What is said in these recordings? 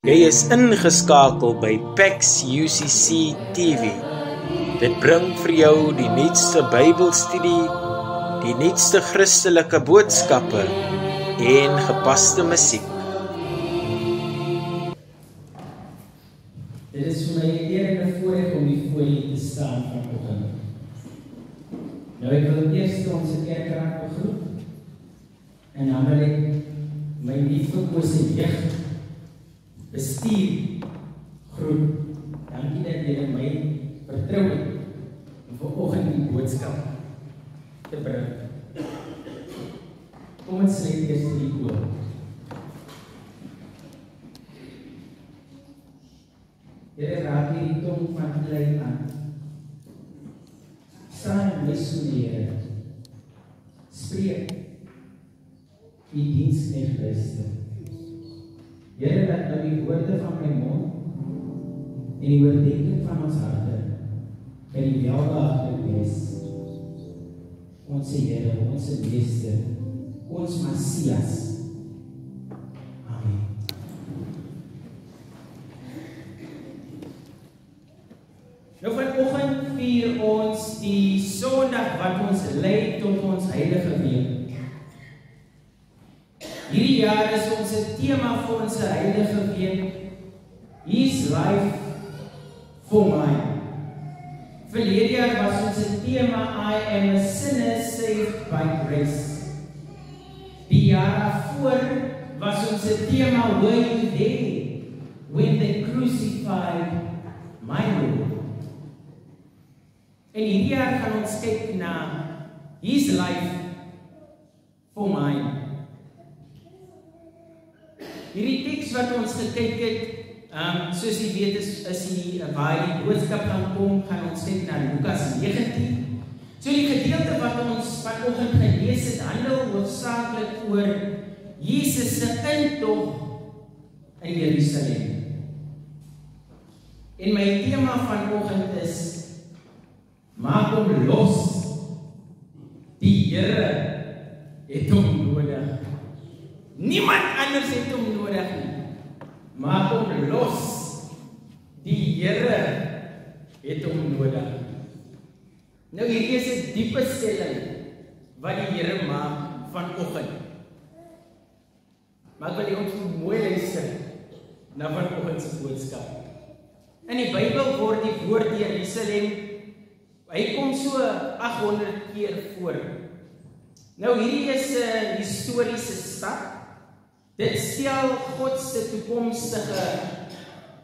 Jy is ingeskakel by PAX UCC TV. Dit bring vir jou die nuutste Bybelstudie, die nuutste Christelike boodskappe en gepaste musiek. Dit is vir my 'n eer en 'n voorreg om hier voor julle te staan vanoggend. Nou ek wil eers ons kerkraad begroet en dan wil ek my liefgekose jeug bestuur groet. Dankie dat julle my vertrou het om vanoggend die boodskap te bring. Kom ons sluit eers die oë. Here, raak hierdie tong van klein aan. Staan missioneer. Spreek. Die diensknegt luister. Here, dat nou die woorde van my mond en die oordeenking van ons harte by die welbehaaglik wees. Ons Here, ons Meester, ons Messias. Amen. Nou vanoggend vier ons die Sondag wat ons lei tot ons heilige week. Hierdie jaar is ons tema vir ons heilige week His life for mine. Verlede jaar was ons tema I am a sinner saved by grace. Die jaar voor was ons tema Were you there when they crucified my Lord? En hierdie jaar gaan ons kyk na His life for mine. Hierdie teks wat ons gekyk het, soos jy weet is die waar die boodskap gaan kom, gaan ons kyk na Lukas 19. So die gedeelte wat ons vanoggend gelees het, handel hoofsaaklik oor Jesus se intog in Jerusalem. En my tema vanoggend is maak hom los. Die Here het hom nodig. Niemand anders het hom nodig nie. Maak hom los. Die Here het hom nodig. Nou hierdie is 'n diepe stelling wat die Here maak vanoggend. Maar wil jy ons mooi luister na vanoggend se boodskap. In die Bybel word die woord Jerusalem, hy kom so 800 keer voor. Nou hierdie is 'n historiese stad. Dit stel God se toekomstige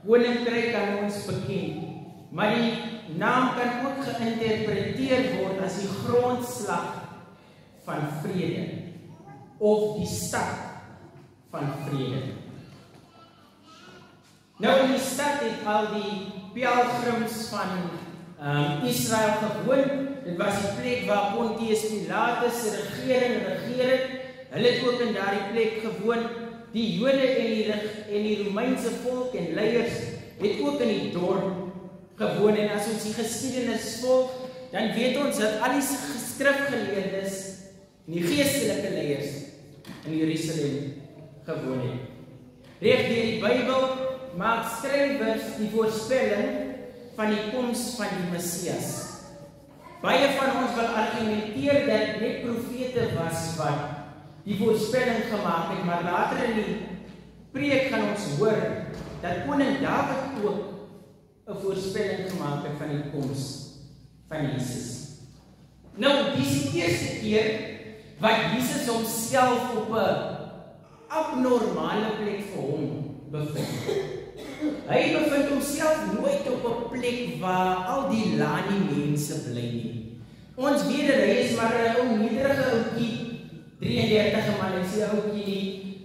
koninkryk aan ons bekend. Maar die naam kan ook geïnterpreteer word as die grondslag van vrede of die stad van vrede. Nou in die stad het al die pelgrims van Israel gewoon. Dit was die plek waar Pontius Pilatus se regering regeer het. Hulle het ook in daardie plek gewoon. Die Jode en die Romeinse volk en leiers het ook in die dorp gewoon. En as ons die geskiedenis volg, dan weet ons dat al die skrifgeleerdes en die geestelike leiers in Jerusalem gewoon het. Reg deur die Bybel maak skrywers die voorspelling van die koms van die Messias. Baie van ons wil argumenteer dat net profete was wat die voorspelling gemaak het, maar later in die preek gaan ons hoor dat koning Dawid ook 'n voorspelling gemaak het van die koms van Jesus. Nou, dis die eerste keer wat Jesus homself op 'n abnormale plek vir hom bevind. Hy bevind homself nooit op 'n plek waar al die lani mense bly nie. Ons weet dat hy is maar 'n ou nederige ouetjie, 33 man, hy sê ouetjie nie.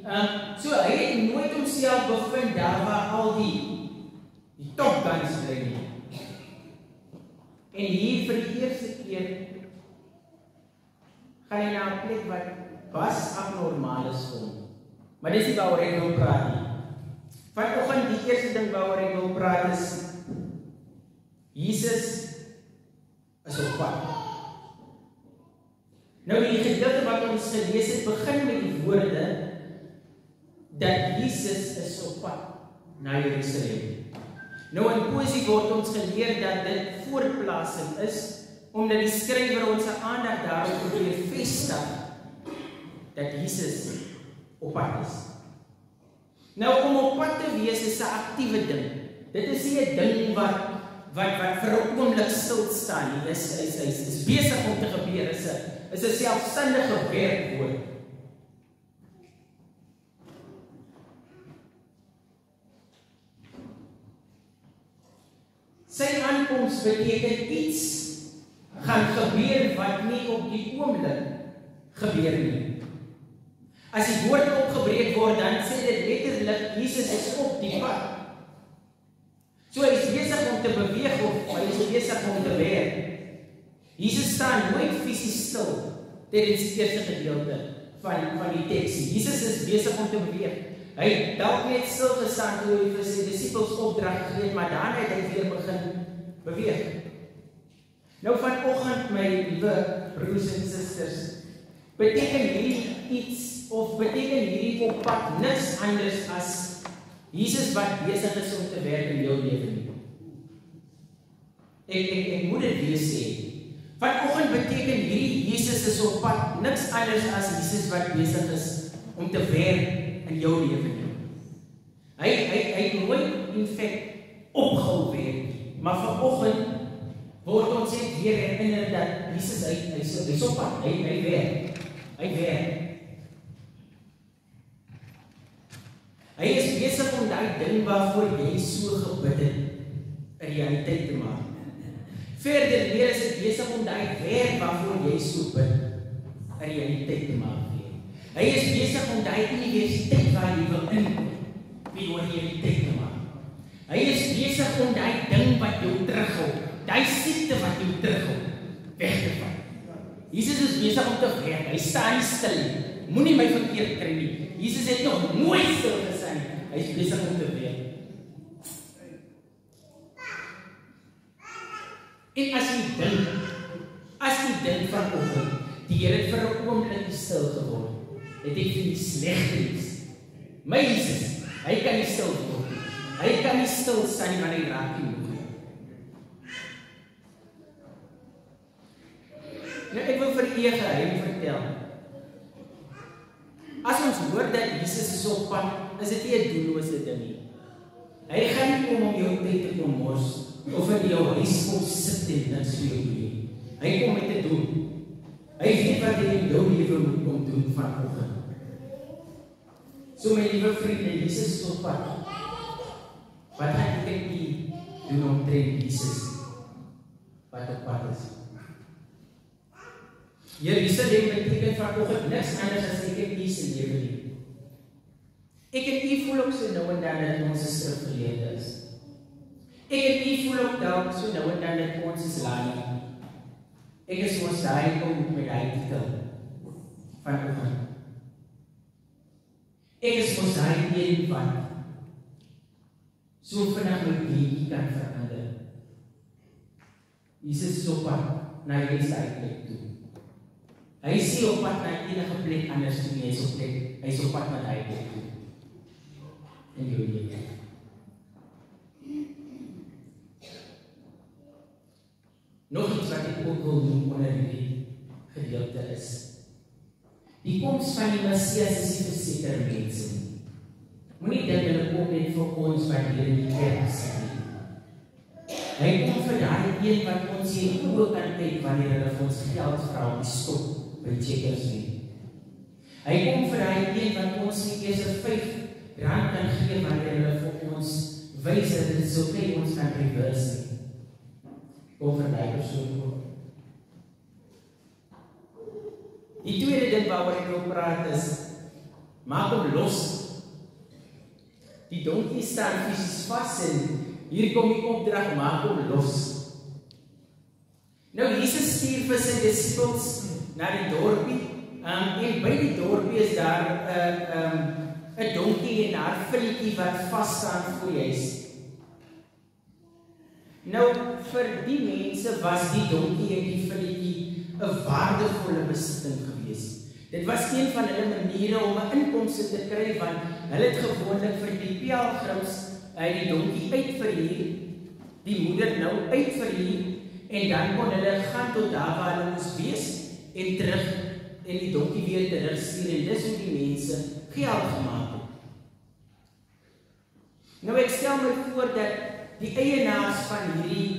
So hy het nooit homself bevind daar waar al die top guns bly nie. En hier vir die eerste keer gaan hy na 'n plek wat was abnormaal is vir hom. Maar dis nie waaroor ek wil praat nie. Vanoggend die eerste ding waaroor ek wil praat is Jesus is op pad. Nou die gedeelte wat ons gelees het begin met die woorde dat Jesus is op pad. na Jerusalem. Nou in poesie word ons geleer dat dit voortplasing is, omdat die skrywer ons aandag daarop probeer vestig dat Jesus op pad is. Nou om op pad te wees is 'n aktiewe ding. Dit is nie 'n ding wat vir 'n oomblik stil staan nie. Dit is besig om te gebeur. Is 'n selfstandige werkwoord. Sy aankoms beteken iets gaan gebeur wat nie op die oomblik gebeur nie. As die woord opgebreek word, dan sê dit letterlik, Jesus is op die pad. So hy is besig om te beweeg of hy is besig om te werk. Jesus staan nooit fisies stil tydens die eerste gedeelte van die teks. Jesus is besig om te beweeg. Hy het dalk net stil gestaan toe hy vir sy disippels opdrag gegee het, maar daarna het hy weer begin beweeg. Nou vanoggend, my liewe broers en susters, beteken hierdie iets, of beteken hierdie op pad niks anders as Jesus wat besig is om te werk in jou lewe nie. Ek moet dit weer sê. Vanoggend beteken hierdie Jesus is op pad niks anders as Jesus wat besig is om te werk in jou lewe nie. Hy het nooit in feite opgehou werk, maar vanoggend word ons net weer herinner dat Jesus hy is op pad, hy werk. Hy is besig om daai ding waarvoor jy so gebid het 'n realiteit te maak. Verder weer is hy besig om daai werk waarvoor jy so bid 'n realiteit te maak. Hy is besig om daai universiteit waar jy wil in weer 'n realiteit te maak. Hy is besig om daai ding wat jou terughou, daai siekte wat jou terughou, weg te vat. Jesus is besig om te werk. Hy staan nie stil nie. Moenie my verkeerd kry nie. Jesus het nog nooit stil gestaan. Hy is besig om te werk. En as jy dink vanoggend, die Here het vir 'n oomblik stil geword, het hy vir die slegte iets. My Jesus, hy kan nie stil word. Hy kan nie stil staan nie, want hy raak nie. Nou, ek wil vir u 'n geheim vertel. As ons hoor dat Jesus is op pad, is dit nie 'n doellose ding nie. Hy gaan nie kom om jou tyd te kom mors, of in jou huis kom sit en niks vir jou doen. Hy kom met 'n doel. Hy weet wat jy in jou lewe moet kom doen vanoggend. So my liewe vriende, Jesus is op pad. Wat gaan ek doen omtrent Jesus wat op pad is? Jerusalem beteken vanoggend niks anders as ek het nie se lewe nie. Ek het nie voel ook so nou en dan dat ons 'n skrifgeleerde is. Ek het nie voel ook dalk so nou en dan dat ons is laai. Ek is mos daai kom met daai titel vanoggend. Ek is mos daai een wat so vinnig my lewe kan verander. Jesus is op pad na die plek toe. Hy is nie op pad na enige plek anders toe nie, hy is op pad na die plek toe. En jou lewe. Nog iets wat ek ook wil doen onder die gedeelte is. Die koms van die Messias is nie verseker mense nie. Moenie dink hulle kom net vir ons wat hier in die kerk sit nie. Hy kom vir daai een wat ons hier oor kan kyk wanneer hulle vir ons geld vra om te stop by checkers nie. Hy kom vir daai een wat ons nie eers R5 kan gee wanneer hulle vir ons wys dat dit so okay ons kan reverse nie. Kom vir daai persoon ook. Die tweede ding waaroor ek wil praat is, maak hom los. Die donkie staan fisies vas en hier kom die opdrag, maak hom los. Nou Jesus stuur vir sy disippels na die dorpie, en by die dorpie is daar 'n donkie en haar filletjie wat vas staan voor die huis. Nou vir die mense was die donkie en die filletjie 'n waardevolle besitting gewees. Dit was een van hulle maniere om 'n inkomste te kry, want hulle het gewoonlik vir die pelgrims hy die donkie uitverhuur, die moeder nou uitverhuur, en dan kon hulle gaan tot daar waar hulle moes wees, en terug, en die donkie weer terugstuur, en dis hoe die mense geld gemaak het. Nou ek stel my voor dat die eienaars van hierdie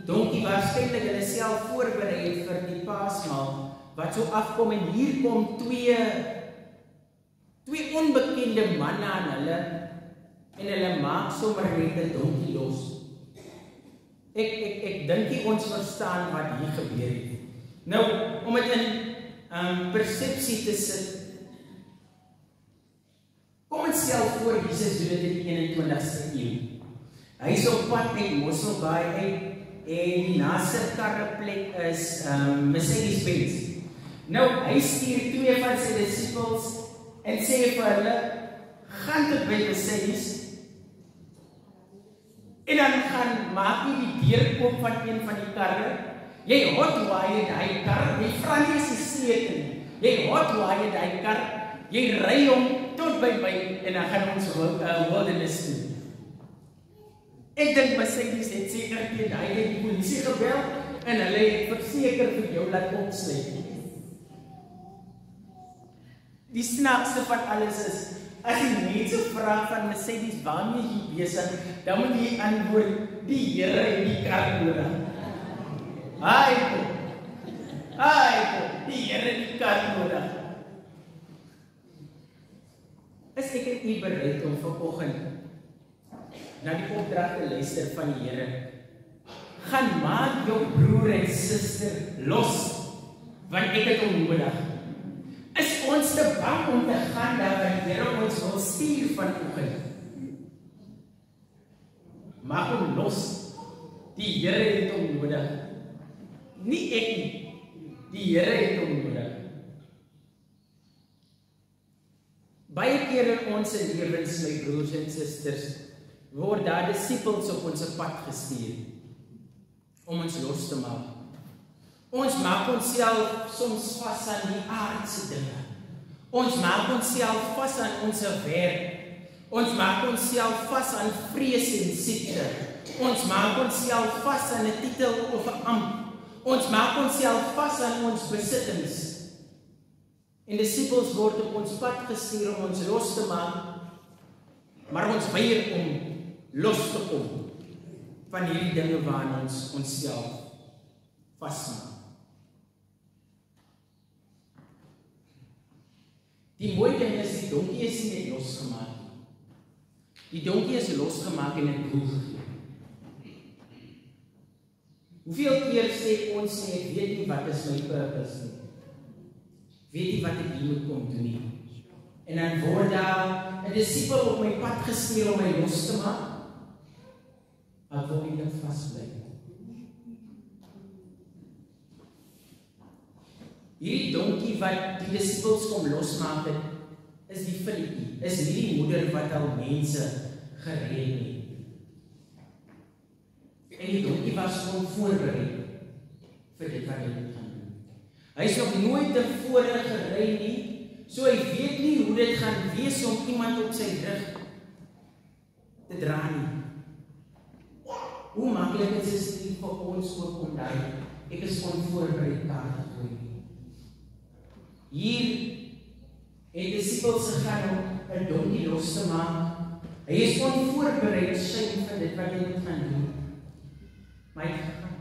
donkie waarskynlik hulle self voorberei het vir die paasmaal, wat so afkom, en hier kom twee onbekende manne aan hulle, en hulle maak sommer net 'n donkie los. Ek dink nie ons verstaan wat hier gebeur het. Nou, om dit in persepsie te sit, kom ons stel voor Jesus doen dit in die 21ste eeu. Hy is op pad met Mosselbaai uit, en die naaste karreplek is Mercedes-Benz. Nou, hy stuur 2 van sy disciples en sê vir hulle, gaan tot by Mercedes, en dan gaan maak jy die deur oop van een van die karre, jy hotwire die kar, jy vra nie as die sleutel nie, jy hotwire die kar, jy ry hom tot by my, en dan gaan ons wildernis toe. Ek dink Mercedes het seker teen hy het die polisie gebel, en hulle het verseker vir jou laat opsluit. Die snaakste van alles is, as die mense vra van Mercedes, waarmee jy besig, dan moet jy antwoord, die Here en die kar nodig. Die Here en die kar nodig. Is ek nie bereid om vanoggend na die opdrag te luister van die Here? Gaan maak jou broer en suster los, want ek het hom nodig. Is ons te bang om te gaan daar waar die Here ons wil stuur vanoggend? Maak hom los. Die Here het hom nodig. Nie ek nie. Die Here het hom nodig. Baie keer in ons lewens, my broers en susters, word daar disippels op ons pad gestuur om ons los te maak. Ons maak onsself soms vas aan die aardse dinge. Ons maak onsself vas aan ons werk. Ons maak onsself vas aan vrees en siekte. Ons maak onsself vas aan 'n titel of 'n ampt. Ons maak onsself vas aan ons besittings. En disippels word op ons pad gestuur om ons los te maak, maar ons weier om los te kom van hierdie dinge waaraan ons onsself vasmaak. Die mooi ding is, die donkie is nie net losgemaak nie. Die donkie is losgemaak en het broer gegee. Hoeveel keer sê ons nie, ek weet nie wat is my purpose nie. Weet nie wat ek hier moet kom doen nie. En dan word daar 'n disipel op my pad gestuur om my los te maak. Ek wil nie dit vasbly. Hierdie donkie wat die disipels kom losmaak het, is die Filipie, is hierdie moeder wat al mense gered het. En die donkie was gewoon voorberei vir dit wat hy moet gaan doen. Hy is nog nooit tevore gery nie, so hy weet nie hoe dit gaan wees om iemand op sy rug te dra nie. Hoe maklik is dit vir ons ook om daai, ek is onvoorbereid kaart te gooi. Hier het disipels gegaan om 'n donkie los te maak. Hy is onvoorbereid skyn vir dit wat hy moet gaan doen. Maar hy gegaan.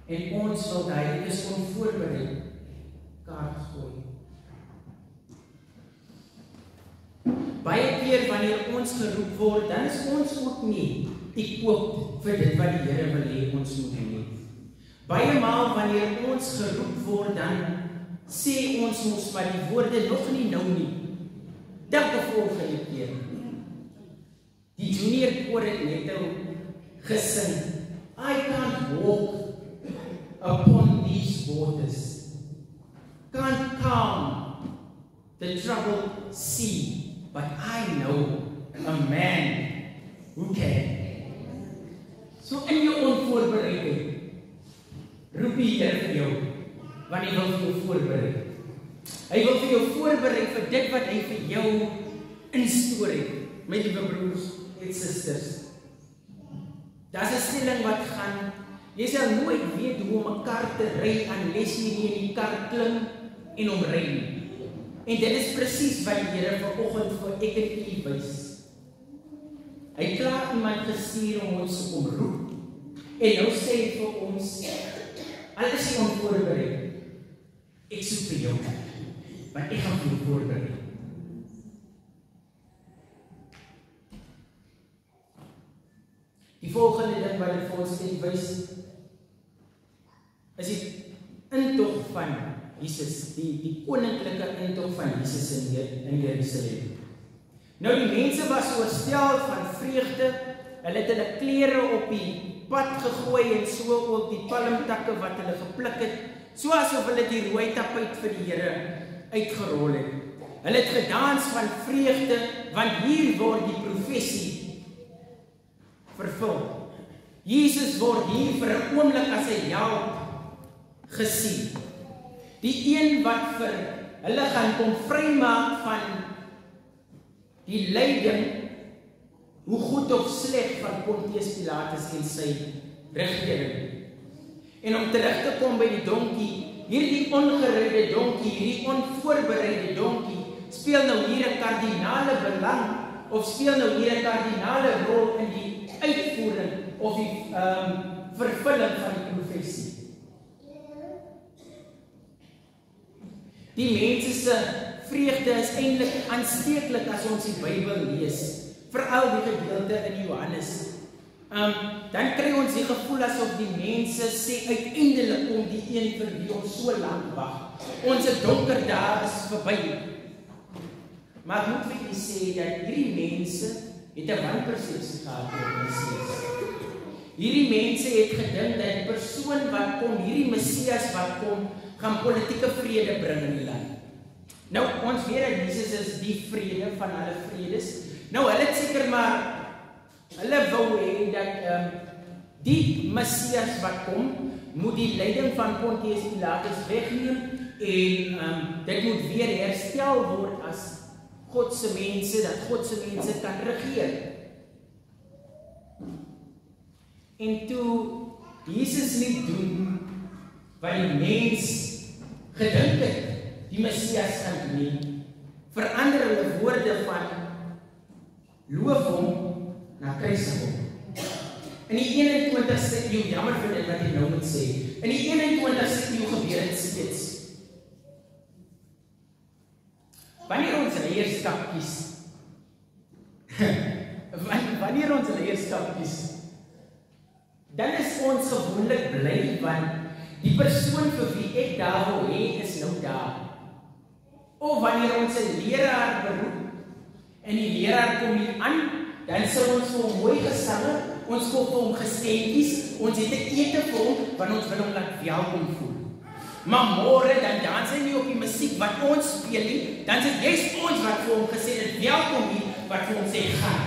En ons sal daai is onvoorbereid kaart gooi. Baie keer wanneer ons geroep word, dan is ons ook nie equipped vir dit wat die Here wil hê ons moet doen. Baie maal wanneer ons geroep word, dan sê ons mos maar die woorde nog nie nou nie. Dank die volgende keer. Die junior koor het net gesing, I can't walk upon these waters, can't calm the troubled sea, but I know a man who can. So in jou onvoorbereidheid, roep die Here vir jou, want hy wil vir jou voorberei. Hy wil vir jou voorberei vir dit wat hy vir jou instoor het, my liewe broers en susters. Daar's 'n stelling wat gaan, jy sal nooit weet hoe om 'n kar te ry unless jy nie in die kar klim en hom ry nie. En dit is presies wat die Here vanoggend vir ek en u wys. Hy het klaar iemand gestuur om ons te kom roep. En nou sê hy vir ons, al is jy onvoorbereid, ek soek vir jou, want ek gaan vir jou voorberei. Die volgende ding wat dit vir ons net wys, is die intog van Jesus, die koninklike intog van Jesus in Jerusalem. Nou die mense was oorstel van vreugde, hulle het hulle klere op die pad gegooi en so ook die palmtakke wat hulle gepluk het, so asof hulle die rooi tapuit vir die Here uitgerol het. Hulle het gedans van vreugde, want hier word die profesie vervul. Jesus word hier vir 'n oomblik as 'n held gesien. Die een wat vir hulle gaan kom vrymaak van die lyding, hoe goed of sleg van Pontius Pilatus en sy regering. En om terug te kom by die donkie, hierdie ongereide donkie, hierdie onvoorbereide donkie, speel nou hier 'n kardinale belang, of speel nou hier 'n kardinale rol in die uitvoering of die vervulling van die profesie. Die mense se vreugde is eintlik aansteeklik as ons die Bybel lees, veral die gedeelte in Johannes. Dan kry ons die gevoel asof die mense sê uiteindelik kom die een vir wie ons so lank wag. Ons donker dae is verby. Maar ek moet vir julle sê dat hierdie mense het 'n wanpersepsie gehad oor Messias. Hierdie mense het gedink dat die persoon wat kom, hierdie Messias wat kom, gaan politieke vrede bring in die land. Nou, ons weet dat Jesus is die vrede van alle vredes. Nou, hulle het seker maar, hulle wou hê dat die Messias wat kom, moet die leiding van Pontius Pilatus wegneem en dit moet weer herstel word as Godse mense, dat Godse mense kan regeer. En toe Jesus nie doen wat die mens gedink het, die Messias gaan doen, verander hulle woorde van loof hom na kruisig hom. In die 21ste eeu, jammer vir dit wat ek nou moet sê, in die 21ste eeu gebeur dit steeds. Wanneer ons leierskap kies, dan is ons gewoonlik bly, want die persoon vir wie ek daar wil hê is nou daar. Of wanneer ons 'n leraar beroep, en die leraar kom hier aan, dan sal ons vir hom mooi gesange, ons koop vir hom geskenkies, ons het 'n ete vir hom, want ons wil hom laat welkom voel. Maar môre dan dans hy nie op die musiek wat ons speel nie, dan is dit juist ons wat vir hom gesê het, welkom hier, wat vir hom sê, gaan.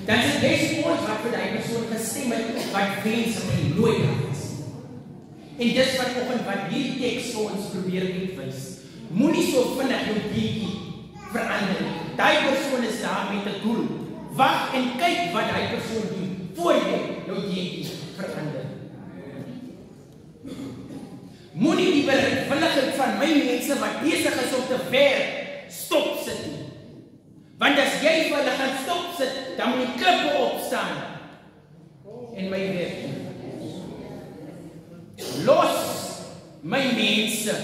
Dan is dit juist ons wat vir die persoon gestem het, wat wens om hy nooit is. En dis wat hierdie teks vir ons probeer uitwys. Moenie so vinnig jou bietjie verander nie. Daai persoon is daar met 'n doel. Wag en kyk wat daai persoon doen, voor jy jou bietjie verander. Moenie die bereidwilligheid van my mense wat besig is om te werk, stop sit nie. Want as jy vir hulle gaan stop sit, dan moet die klippe opstaan en my werk doen. Los my mense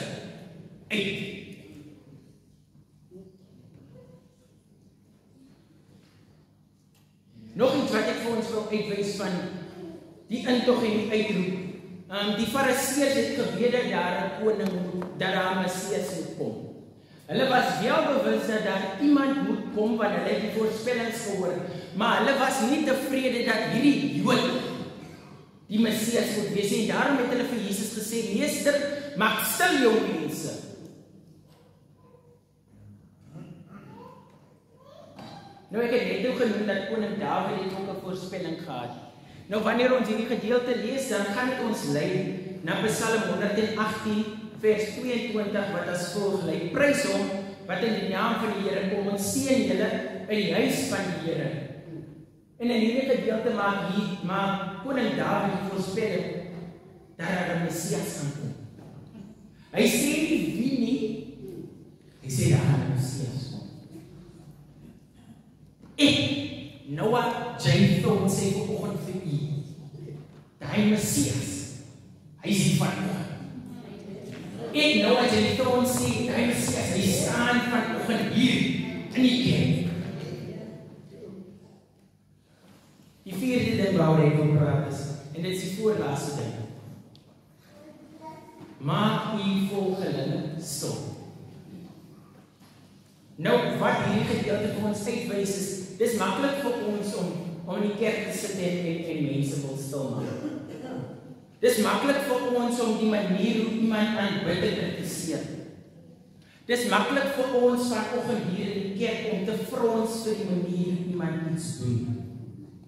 uit. Nog iets wat ek vir ons wil uitwys van die intog en die uitroep. Die Fariseërs het geweet dat daar 'n koning moet, dat daar 'n Messias moet kom. Hulle was wel bewus dat daar iemand moet kom, want hulle het die voorspellings gehoor, maar hulle was nie tevrede dat hierdie Jood die Messias moet wees, en daarom het hulle vir Jesus gesê, Meester, maak stil jou mense. Nou ek het net nou genoem dat koning Dawid het ook 'n voorspelling gehad. Nou wanneer ons hierdie gedeelte lees, dan gaan dit ons lei na Psalm 118 vers 22 wat as volg lei: Prys hom wat in die naam van die Here kom en seën julle in die huis van die Here. En in hierdie gedeelte maak koning Dawid voorspelling dat daar 'n Messias gaan kom. Hy sê nie wie nie, hy sê daar gaan 'n Messias kom. Noah J. Thorne sê vanoggend vir u, daai Messias, hy is die vanoggend. Noah J. Thorne sê, daai Messias, hy staan vanoggend hier in die kerk. Die vierde ding waaroor ek wil praat is, en dit is die voorlaaste ding. Maak u volgelinge stil. Nou, wat hierdie gedeelte vir ons uitwys is, dis maklik vir ons om in die kerk te sit en mense wil stil maak. Dis maklik vir ons om die manier hoe iemand aanbid te kritiseer. Dis maklik vir ons vanoggend hier in die kerk om te frons vir die manier hoe iemand iets doen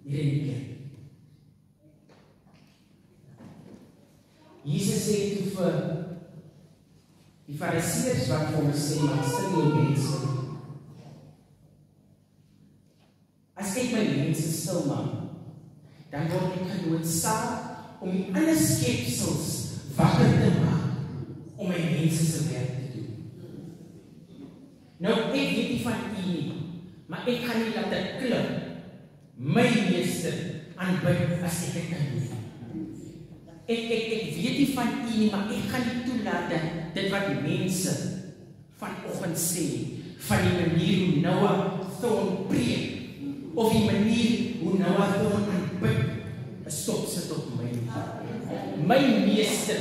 hier in die kerk. Jesus sê toe vir die fariseërs wat vir hom sê, maar stil jou mense. As ek my mense stil maak, dan word ek genoodsaak om die ander skepsels wakker te maak om my mense se werk te doen. Nou, ek weet nie van u nie, maar ek gaan nie laat ek klip my meester aanbid as ek dit kan doen. Ek weet nie van u nie, maar ek gaan nie toelaat dat dit wat mense vanoggend sê, van die manier hoe Noah Thorne preek, of die manier hoe Noah Thorne aanbid, stop sit op my. My meester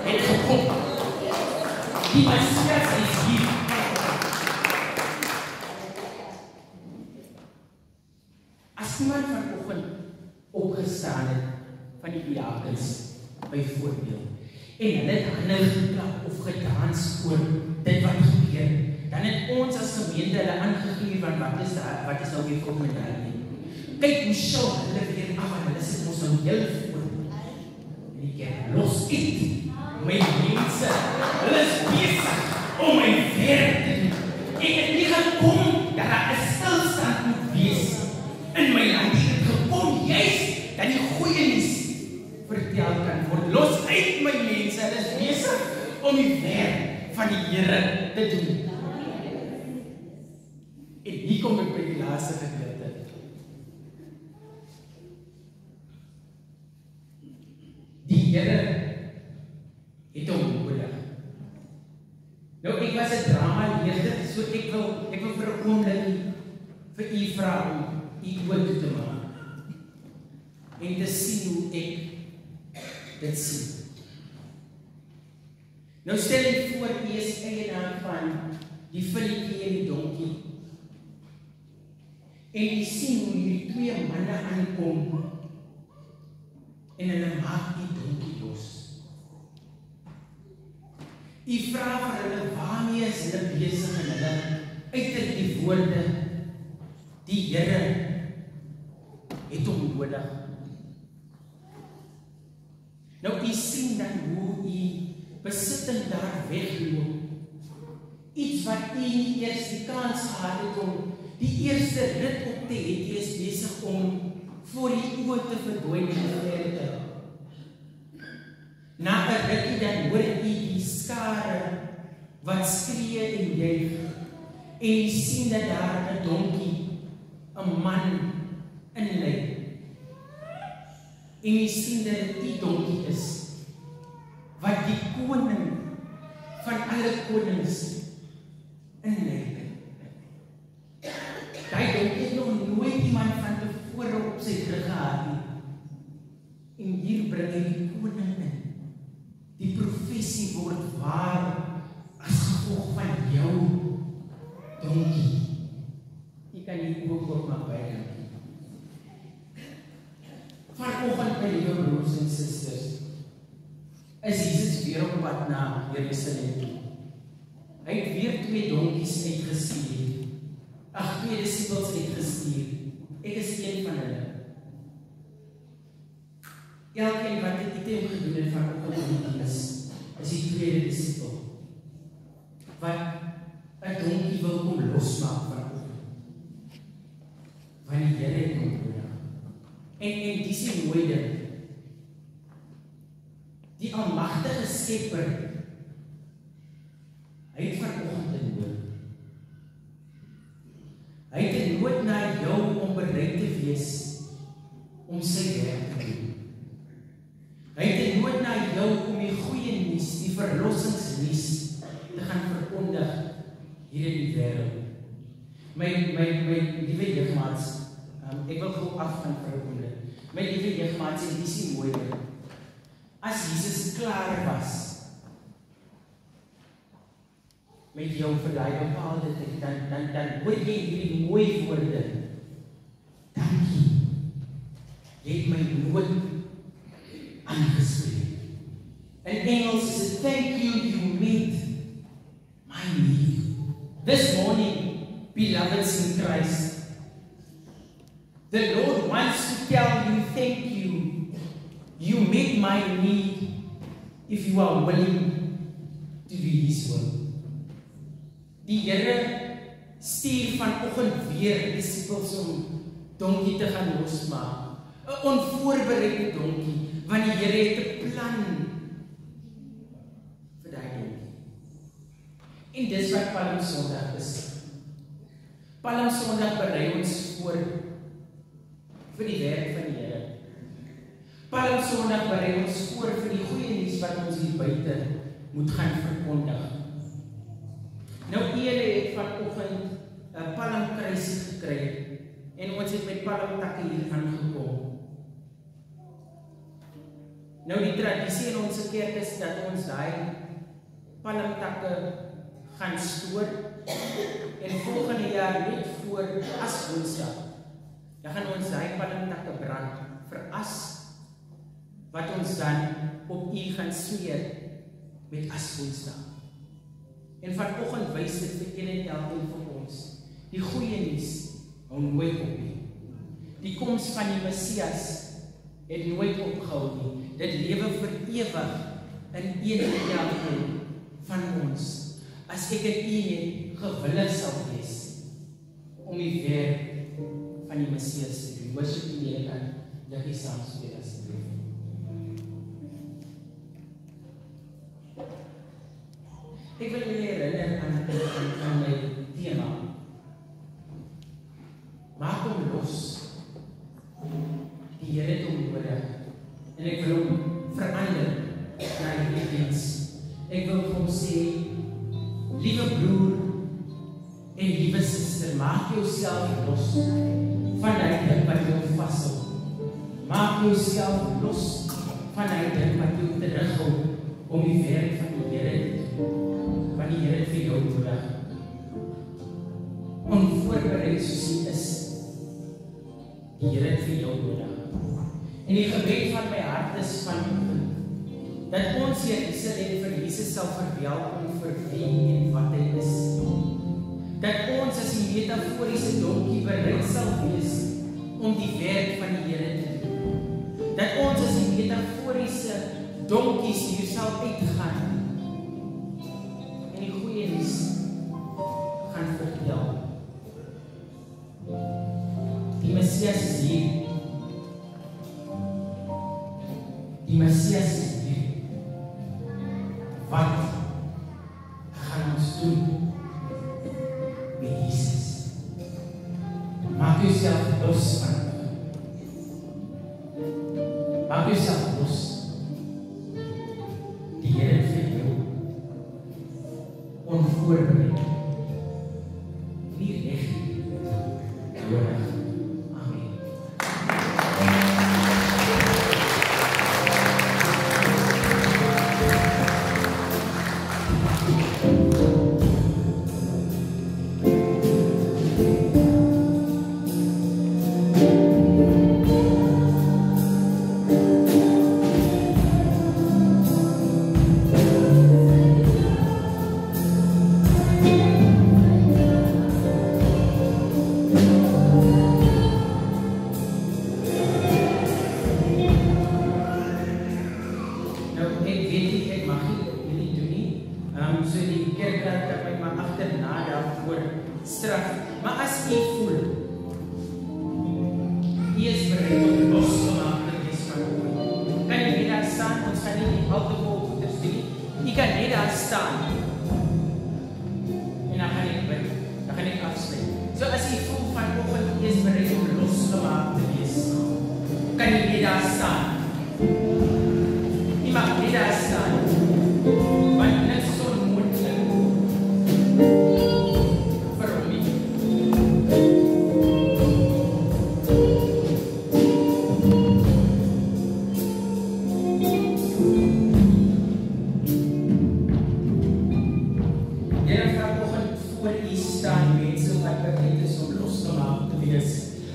het gekom. Die Messias is hier. As iemand vanoggend opgestaan het van die diakens, byvoorbeeld, en hulle het hande geklap of gedans oor dit wat gebeur, dan het ons as gemeente hulle aangegeer van wat is nou weer volgende dag nie. Kyk hoe sou hulle weer af en hulle sit ons nou heel voor in die kerk. Los dit, my mense, hulle is besig om my werk te doen. Ek het nie gekom dat daar 'n stilstand moet wees in my land. Ek het gekom juist dat die goeie nuus vertel kan word. Los uit my mense, hulle is besig om die werk van die Here te doen. En hier kom ek by die laaste gedeelte. Die Here het hom nodig. Nou, ek was 'n drama-leerder, so ek wil vir 'n oomblik vir u vra om u oë toe te maak en te sien hoe ek dit sien. Nou stel ek voor, u is eienaar van die filletjie en die donkie. En jy sien hoe die twee manne aankom en hulle maak die donkie los. Jy vra vir hulle, waarmee is hulle besig en hulle uiter die woorde, die Here het hom nodig. Nou jy sien dan hoe jy besitting daar wegloop. Iets wat jy nie eers die kans gehad het om die eerste rit op te het, jy is besig om voor die oë te verdwyn in die verte. Na 'n rukkie dan hoor jy die skare wat skree en juig, en jy sien dat daar 'n donkie, 'n man inlei. En jy sien dat dit die donkie is wat die koning van alle konings inlei. Daai donkie het nog nooit iemand van tevore op sy rug gehad nie. En hier bring hy die koning in. Die profesie word waar as gevolg van jou donkie. Jy kan nie ook maar by dankie. Vanoggend, my liewe broers en susters, is Jesus weer op pad na Jerusalem toe. Hy het weer 2 donkies uitgestuur. 2 disippels uitgestuur. Ek is een van hulle. Elkeen wat dit item gedoen het vanoggend is die tweede disipel. Wat 'n donkie wil kom losmaak vanoggend. Want die Here het hom nodig. En dis die mooi ding. Die almagtige Skepper, hy het vanoggend 'n nood. Hy het 'n nood na jou om bereid te wees om sy werk te doen. Hy het 'n nood na jou om die goeie nuus, die verlossingsnuus te gaan verkondig hier in die wêreld. My liewe jeugmaats, ek wil gou afgaan vir 'n oomblik. My liewe jeugmaats, en dis die mooi ding. As Jesus klaar was met jou vir daai bepaalde tyd, dan hoor jy hierdie mooi woorde. Dankie. Jy het my nood aangespreek. In Engels is it, thank you met my need. This morning, beloveds in Christ, the Lord wants to tell you, thank you. You met my need if you are willing to do His will. Die Here stuur vanoggend weer disippels om donkie te gaan losmaak. 'n Onvoorbereide donkie, want die Here het 'n plan vir daai donkie. En dis wat Palm Sondag is. Palm Sondag berei ons voor vir die werk van die Here. Palm Sondag berei ons voor vir die goeie nuus wat ons hier buite moet gaan verkondig. Nou julle het vanoggend 'n palmkruisie gekry en ons het met palmtakke hier aangekom. Nou die tradisie in ons kerk is dat ons daai palmtakke gaan stoor en volgende jaar net voor Aswoensdag, dan gaan ons daai palmtakke brand vir as wat ons dan op U gaan smeer met Aswoensdag. En vanoggend wys dit vir een en elkeen van ons die goeie nuus hou nooit op nie. Die koms van die Messias het nooit opgehou nie. Dit lewe vir ewig in een en elkeen van ons. As ek en U net gewillig sal wees om die werk van die Messias te doen. Worship die Here kan dat jy saam speel asseblief. Ek wil julle herinner aan my tema. Maak hom los. Die Here het hom nodig. En ek wil hom verander na die diens. Ek wil hom sê, liewe broer en liewe suster, maak jouself los van die ding wat jou vashou. Maak jouself los van die ding wat jou terughou om die werk van die Here te doen. Want die Here het vir jou nodig. Onvoorbereid soos jy is, die Here het vir jou nodig. En die gebed van my hart is vanoggend dat ons Jerusalem vir Jesus sal verwelkom vir wie en wat hy is. Dat ons as die metaforiese donkie bereid sal wees om die werk van die Here te doen. Dat ons as die metaforiese donkies hier sal uitgaan en die goeie nuus gaan vertel. Die Messias is hier. Die Messias is hier. Wat gaan ons doen met Jesus? Maak jouself los van hom. Maak jouself los. Die Here het vir jou onvoorbereid. Nie reg nodig. Amen. Straf, maar as jy voel, jy is bereid om los gaan nie die multiple goeders doen nie. Jy kan net daar staan. En dan gaan ek bid. Dan gaan ek afsluit. So as jy voel vanoggend is bereid om losgemaak te wees, kan jy net daar staan. Jy mag net daar staan. Want niks is onmoontlik vir hom nie.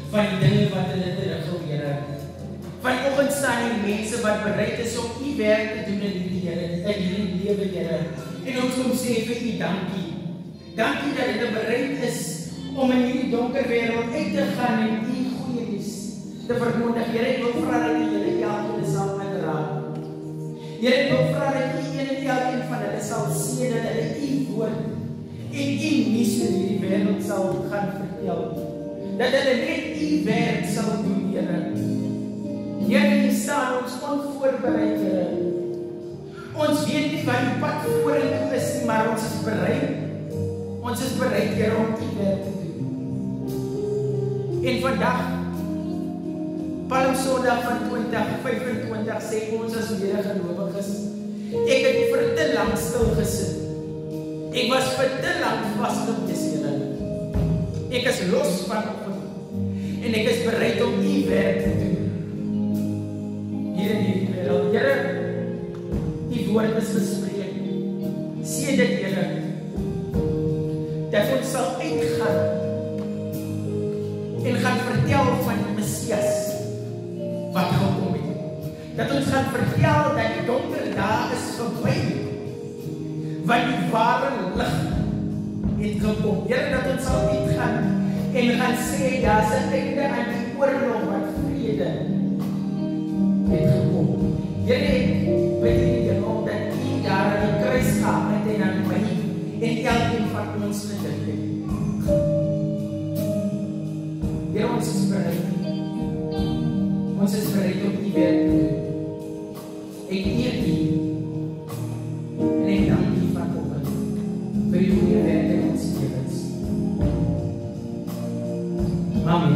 Van die dinge wat hulle terughou, Here. Vanoggend staan hier mense wat bereid is om U werk te doen in hierdie lewe, Here. En ons kom sê vir U dankie. Dankie dat hulle bereid is om in hierdie donker wêreld uit te gaan en U goeie nuus te verkondig. Here, ek wil vra dat U julle elkeen sal aanraak. Here, ek wil vra dat U een en elkeen van hulle sal sien dat hulle U woord en U nuus in hierdie wêreld sal gaan vertel. Dat hulle net U werk sal doen, Here. Here, hier staan ons onvoorbereid, Here. Ons weet nie wat die pad vorentoe is nie, maar ons is bereid. Ons is bereid, Here, om U werk te doen. En vandag, Palmsondag van 2025, sê ons as medegelowiges, ek het vir te lank stil gesit. Ek was vir te lank vasgewees, Here. Ek is los vanoggend en ek is bereid om U werk te doen. Hier in hierdie wêreld. Here, U woord is gespreek. Sê dit, Here, dat ons sal uitgaan en gaan vertel van die Messias wat gekom het. Dat ons gaan vertel dat die donker dae is verby, want die ware lig het gekom. Here, dat ons sal uitgaan en gaan sê, daar's 'n einde aan die oorlog wat vrede het gekom. Here, bid U dat U daar aan die kruis gaan en aan my en elkeen van ons gedink het. Here, ons is bereid. Ons is bereid om U werk te doen. Ek eer U en ek dank U vanoggend vir U goeie werk in ons lewens. Amen.